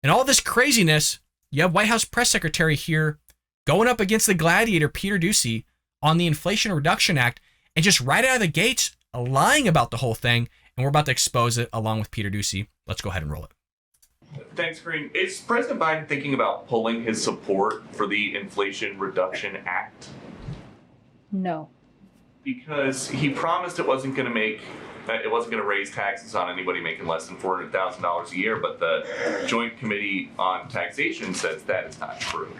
And all this craziness, you have White House press secretary here going up against the gladiator, Peter Doocy, on the Inflation Reduction Act, and just right out of the gates, lying about the whole thing. And we're about to expose it along with Peter Doocy. Let's go ahead and roll it. Thanks, Karine. Is President Biden thinking about pulling his support for the Inflation Reduction Act? No. Because he promised it wasn't going to raise taxes on anybody making less than $400,000 a year, but the Joint Committee on Taxation says that is not true.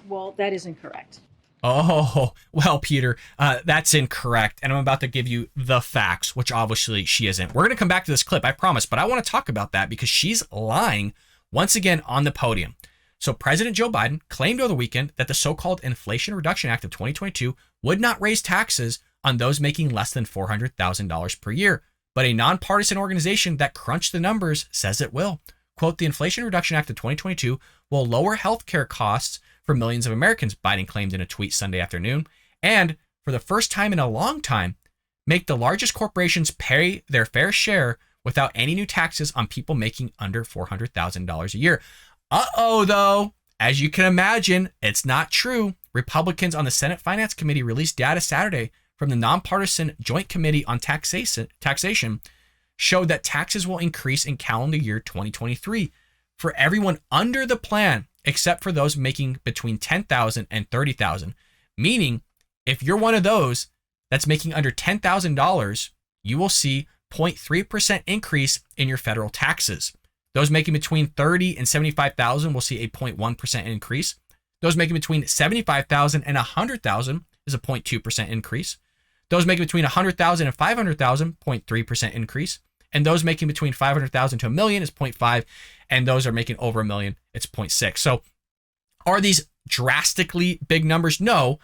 Well, that is incorrect. Oh, well, Peter, that's incorrect. And I'm about to give you the facts, which obviously she isn't. We're going to come back to this clip, I promise, but I want to talk about that because she's lying once again on the podium. So President Joe Biden claimed over the weekend that the so-called Inflation Reduction Act of 2022 would not raise taxes on those making less than $400,000 per year. But a nonpartisan organization that crunched the numbers says it will. Quote, the Inflation Reduction Act of 2022 will lower healthcare costs for millions of Americans, Biden claimed in a tweet Sunday afternoon, and for the first time in a long time, make the largest corporations pay their fair share without any new taxes on people making under $400,000 a year. Uh-oh, though, as you can imagine, it's not true. Republicans on the Senate Finance Committee released data Saturday from the nonpartisan Joint Committee on Taxation showed that taxes will increase in calendar year 2023 for everyone under the plan, except for those making between $10,000 and $30,000. Meaning, if you're one of those that's making under $10,000, you will see 0.3% increase in your federal taxes. Those making between $30,000 and $75,000 will see a 0.1% increase. Those making between $75,000 and $100,000 is a 0.2% increase. Those making between $100,000 and $500,000, 0.3% increase. And those making between $500,000 to $1 million is 0.5. And those are making over $1 million, it's 0.6. So are these drastically big numbers? No.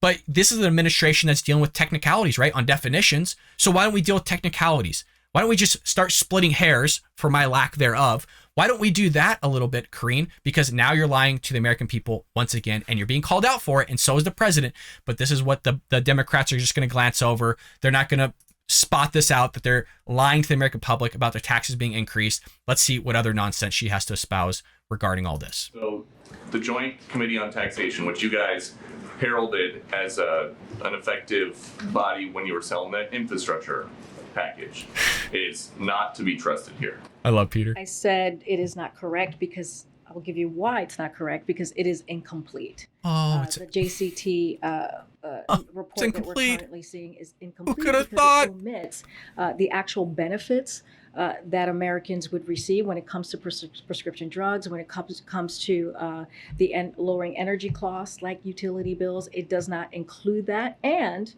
But this is an administration that's dealing with technicalities, right? On definitions. So why don't we deal with technicalities? Why don't we just start splitting hairs for my lack thereof? Why don't we do that a little bit, Karine? Because now you're lying to the American people once again, and you're being called out for it, and so is the president. But this is what the Democrats are just going to glance over. They're not going to spot this out, that they're lying to the American public about their taxes being increased. Let's see what other nonsense she has to espouse regarding all this. So the Joint Committee on Taxation, which you guys heralded as an effective body when you were selling the infrastructure package, is not to be trusted here. I love Peter. I said it is not correct because I will give you why it's not correct, because it is incomplete. The JCT report that we're currently seeing is incomplete. Who could have because thought? it omits the actual benefits that Americans would receive when it comes to prescription drugs, when it comes to lowering energy costs like utility bills. It does not include that. And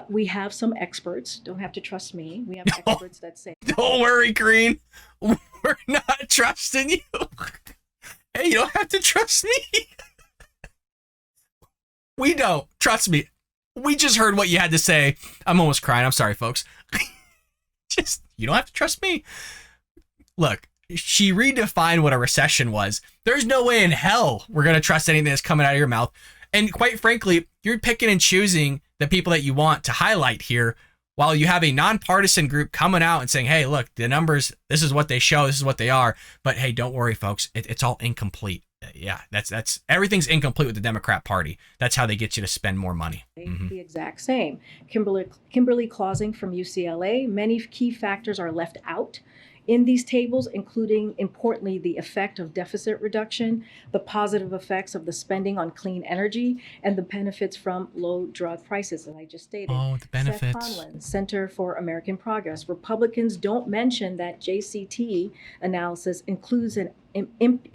we have some experts, don't have to trust me. We have experts that say, don't worry, Karine. We're not trusting you. Hey, you don't have to trust me. We don't. Trust me. We just heard what you had to say. I'm almost crying. I'm sorry, folks. You don't have to trust me. Look, she redefined what a recession was. There's no way in hell we're going to trust anything that's coming out of your mouth. And quite frankly, you're picking and choosing the people that you want to highlight here, while you have a nonpartisan group coming out and saying, hey, look, the numbers, this is what they show, this is what they are. But hey, don't worry, folks. It's all incomplete. Yeah, that's everything's incomplete with the Democrat Party. That's how they get you to spend more money. The exact same. Kimberly Clausing from UCLA, many key factors are left out in these tables, including, importantly, the effect of deficit reduction, the positive effects of the spending on clean energy, and the benefits from low drug prices, as I just stated. Oh, the benefits. Seth Conlon, Center for American Progress. Republicans don't mention that JCT analysis includes an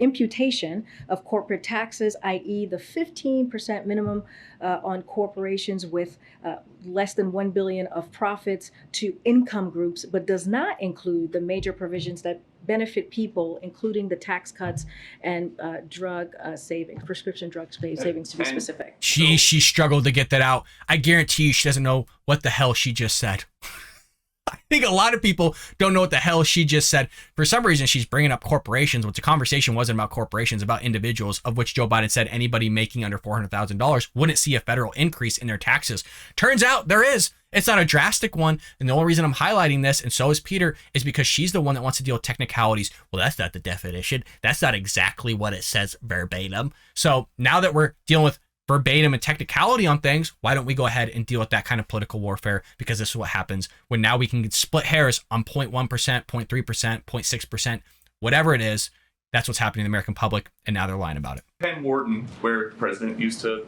imputation of corporate taxes, i.e. the 15% minimum on corporations with less than $1 billion of profits to income groups, but does not include the major provisions that benefit people, including the tax cuts and drug savings, prescription drug savings to be specific. She struggled to get that out. I guarantee you she doesn't know what the hell she just said. I think a lot of people don't know what the hell she just said. For some reason, she's bringing up corporations, which the conversation wasn't about corporations, about individuals, of which Joe Biden said anybody making under $400,000 wouldn't see a federal increase in their taxes. Turns out there is. It's not a drastic one. And the only reason I'm highlighting this, and so is Peter, is because she's the one that wants to deal with technicalities. Well, that's not the definition. That's not exactly what it says verbatim. So now that we're dealing with verbatim and technicality on things, why don't we go ahead and deal with that kind of political warfare? Because this is what happens when now we can split hairs on 0.1%, 0.3%, 0.6%, whatever it is. That's what's happening in the American public, and now they're lying about it. Penn Wharton, where the president used to,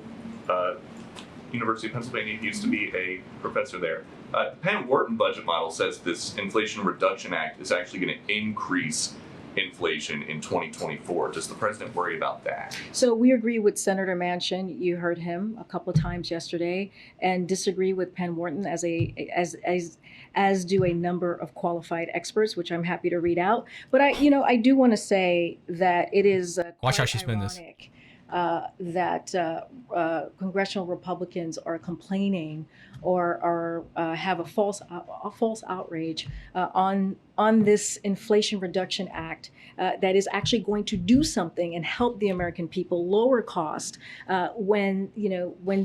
University of Pennsylvania used to be a professor there. The Penn Wharton budget model says this Inflation Reduction Act is actually going to increase inflation in 2024. Does the president worry about that? So we agree with Senator Manchin. You heard him a couple of times yesterday, and disagree with Penn Wharton as do a number of qualified experts, which I'm happy to read out. But I do want to say that it is Watch how she spin this. That congressional Republicans are complaining or have a false outrage on this Inflation Reduction Act that is actually going to do something and help the American people lower cost when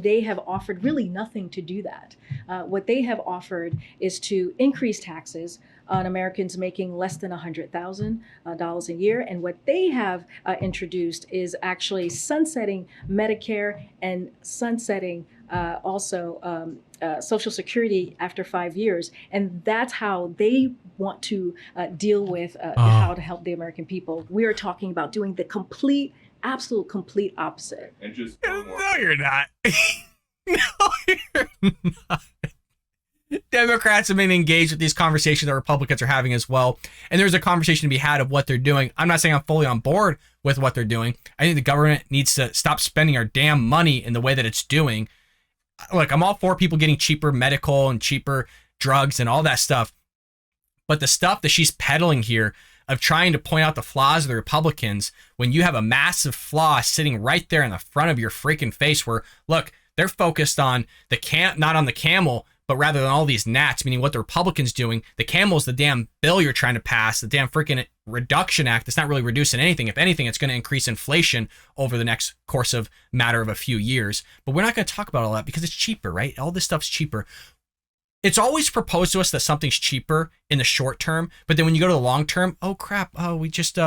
they have offered really nothing to do that. What they have offered is to increase taxes on Americans making less than $100,000 a year. And what they have introduced is actually sunsetting Medicare and sunsetting also Social Security after 5 years. And that's how they want to deal with how to help the American people. We are talking about doing the absolute complete opposite. And just no, you're not. No, you're not. Democrats have been engaged with these conversations that Republicans are having as well. And there's a conversation to be had of what they're doing. I'm not saying I'm fully on board with what they're doing. I think the government needs to stop spending our damn money in the way that it's doing. Look, I'm all for people getting cheaper medical and cheaper drugs and all that stuff. But the stuff that she's peddling here of trying to point out the flaws of the Republicans when you have a massive flaw sitting right there in the front of your freaking face where, look, they're focused on not on the camel, but rather than all these gnats, meaning what the Republicans doing. The camel's the damn bill you're trying to pass, the damn freaking reduction act that's not really reducing anything. If anything, it's going to increase inflation over the next course of matter of a few years. But we're not going to talk about all that because it's cheaper, right? All this stuff's cheaper. It's always proposed to us that something's cheaper in the short term, but then when you go to the long term, oh crap, we just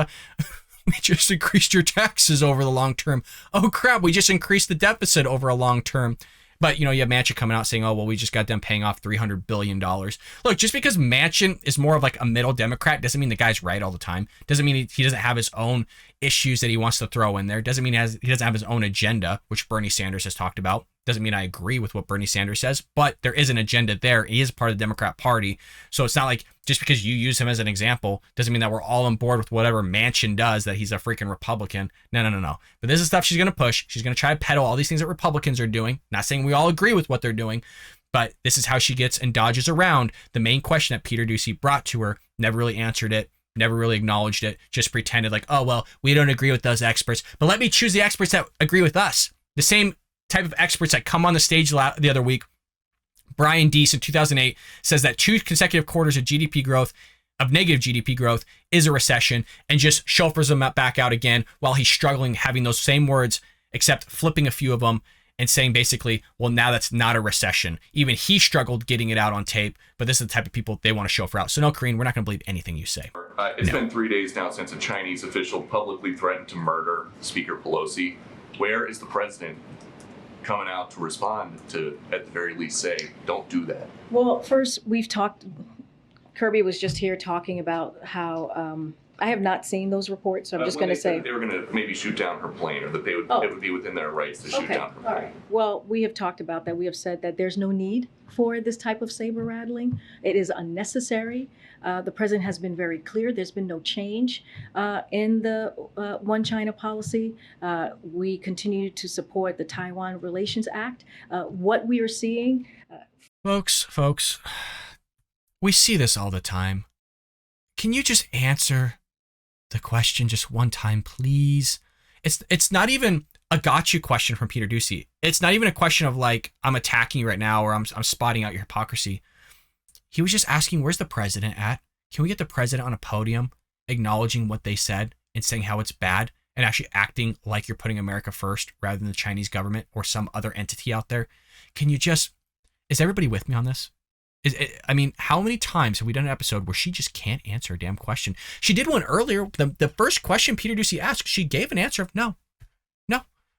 increased your taxes over the long term. Oh crap, we just increased the deficit over a long term. But, you have Manchin coming out saying, oh, well, we just got them paying off $300 billion. Look, just because Manchin is more of like a middle Democrat doesn't mean the guy's right all the time. Doesn't mean he doesn't have his own issues that he wants to throw in there. Doesn't mean he doesn't have his own agenda, which Bernie Sanders has talked about. Doesn't mean I agree with what Bernie Sanders says, but there is an agenda there. He is part of the Democrat Party. So it's not like just because you use him as an example doesn't mean that we're all on board with whatever Manchin does, that he's a freaking Republican. No. But this is stuff she's going to push. She's going to try to peddle all these things that Republicans are doing. Not saying we all agree with what they're doing, but this is how she gets and dodges around the main question that Peter Doocy brought to her. Never really answered it. Never really acknowledged it. Just pretended like, oh, well, we don't agree with those experts, but let me choose the experts that agree with us. The same type of experts that come on the stage the other week. Brian Deese in 2008 says that 2 consecutive quarters of negative GDP growth is a recession, and just chauffeurs them back out again while he's struggling having those same words, except flipping a few of them and saying basically, well, now that's not a recession. Even he struggled getting it out on tape, but this is the type of people they want to chauffeur out. So no, Karine, we're not going to believe anything you say. It's been 3 days now since a Chinese official publicly threatened to murder Speaker Pelosi. Where is the president coming out to respond to, at the very least, say, don't do that? Well, first, we've talked, Kirby was just here talking about how, I have not seen those reports, so I'm just going to say. They were going to maybe shoot down her plane, or that it would be within their rights to shoot down her plane. All right. Well, we have talked about that. We have said that there's no need for this type of saber rattling. It is unnecessary. The president has been very clear. There's been no change in the One China policy. We continue to support the Taiwan Relations Act. What we are seeing. Folks, we see this all the time. Can you just answer the question just one time, please? It's not even a gotcha question from Peter Doocy. It's not even a question of like, I'm attacking you right now or I'm spotting out your hypocrisy. He was just asking, where's the president at? Can we get the president on a podium acknowledging what they said and saying how it's bad and actually acting like you're putting America first rather than the Chinese government or some other entity out there? Can you just, is everybody with me on this? I mean, how many times have we done an episode where she just can't answer a damn question? She did one earlier. The first question Peter Doocy asked, she gave an answer of no.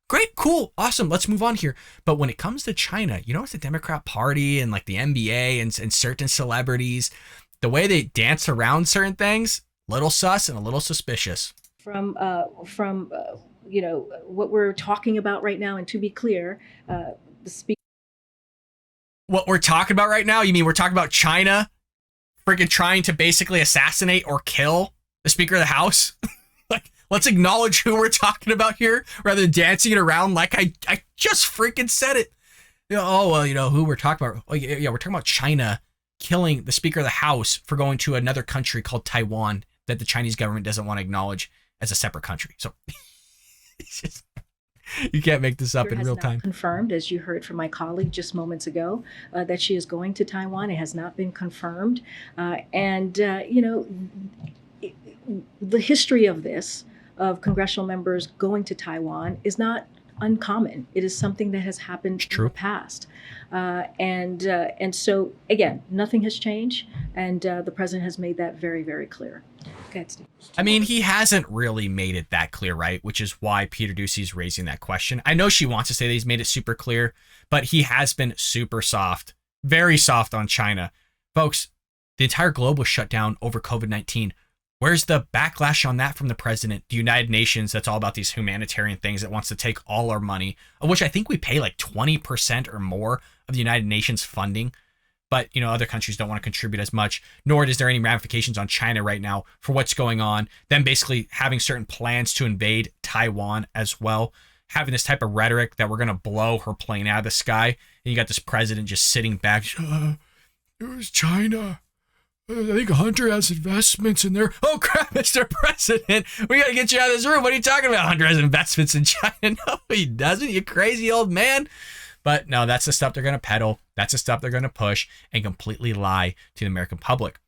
Great, cool, awesome, let's move on here. But when it comes to China, you know, it's the Democrat Party and like the NBA and certain celebrities, the way they dance around certain things, little sus and a little suspicious. From you know, what we're talking about right now, and to be clear, the speaker. What we're talking about right now? You mean we're talking about China freaking trying to basically assassinate or kill the Speaker of the House? Like, let's acknowledge who we're talking about here rather than dancing it around like I just freaking said it. You know, oh, well, you know, who we're talking about. Oh, yeah, we're talking about China killing the Speaker of the House for going to another country called Taiwan that the Chinese government doesn't want to acknowledge as a separate country. So it's just, you can't make this up in real time. Confirmed, as you heard from my colleague just moments ago, that she is going to Taiwan. It has not been confirmed. You know, the history of this, of congressional members going to Taiwan, is not uncommon. It is something that has happened in the past. And so, again, nothing has changed. And the president has made that very, very clear. Go ahead, Steve. I mean, he hasn't really made it that clear, right? Which is why Peter Doocy is raising that question. I know she wants to say that he's made it super clear, but he has been super soft, very soft on China. Folks, the entire globe was shut down over COVID-19. Where's the backlash on that from the president? The United Nations, that's all about these humanitarian things, that wants to take all our money, of which I think we pay like 20% or more of the United Nations funding. But, you know, other countries don't want to contribute as much, nor is there any ramifications on China right now for what's going on. Them basically having certain plans to invade Taiwan as well, having this type of rhetoric that we're going to blow her plane out of the sky. And you got this president just sitting back. It was China. I think Hunter has investments in there. Oh, crap, Mr. President. We got to get you out of this room. What are you talking about? Hunter has investments in China. No, he doesn't, you crazy old man. But no, that's the stuff they're going to peddle. That's the stuff they're going to push and completely lie to the American public.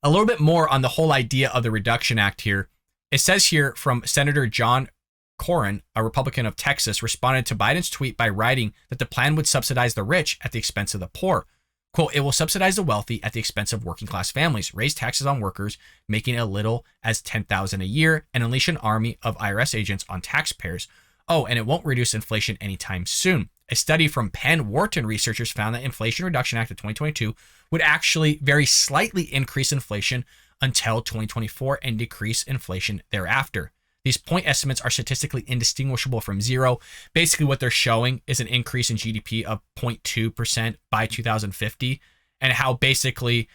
A little bit more on the whole idea of the Reduction Act here. It says here from Senator John Karine, a Republican of Texas, responded to Biden's tweet by writing that the plan would subsidize the rich at the expense of the poor. Quote, it will subsidize the wealthy at the expense of working class families, raise taxes on workers making as little as $10,000 a year, and unleash an army of IRS agents on taxpayers. Oh, and it won't reduce inflation anytime soon. A study from Penn Wharton researchers found that Inflation Reduction Act of 2022 would actually very slightly increase inflation until 2024 and decrease inflation thereafter. These point estimates are statistically indistinguishable from zero. Basically, what they're showing is an increase in GDP of 0.2% by 2050, and how basically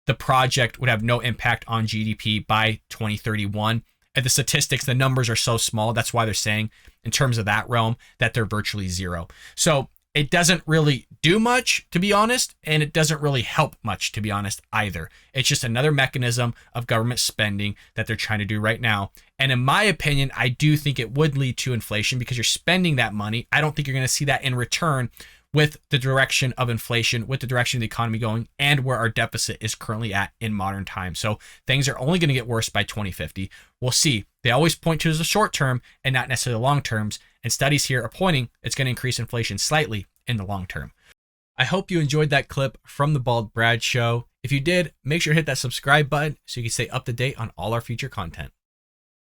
the project would have no impact on GDP by 2031. And the statistics, the numbers are so small. That's why they're saying in terms of that realm that they're virtually zero. So it doesn't really do much, to be honest, and it doesn't really help much, to be honest, either. It's just another mechanism of government spending that they're trying to do right now. And in my opinion, I do think it would lead to inflation because you're spending that money. I don't think you're going to see that in return with the direction of inflation, with the direction of the economy going, and where our deficit is currently at in modern times. So things are only going to get worse by 2050. We'll see. They always point to the short term and not necessarily the long terms. And studies here are pointing it's going to increase inflation slightly in the long term. I hope you enjoyed that clip from the Bald Brad Show. If you did, make sure to hit that subscribe button so you can stay up to date on all our future content.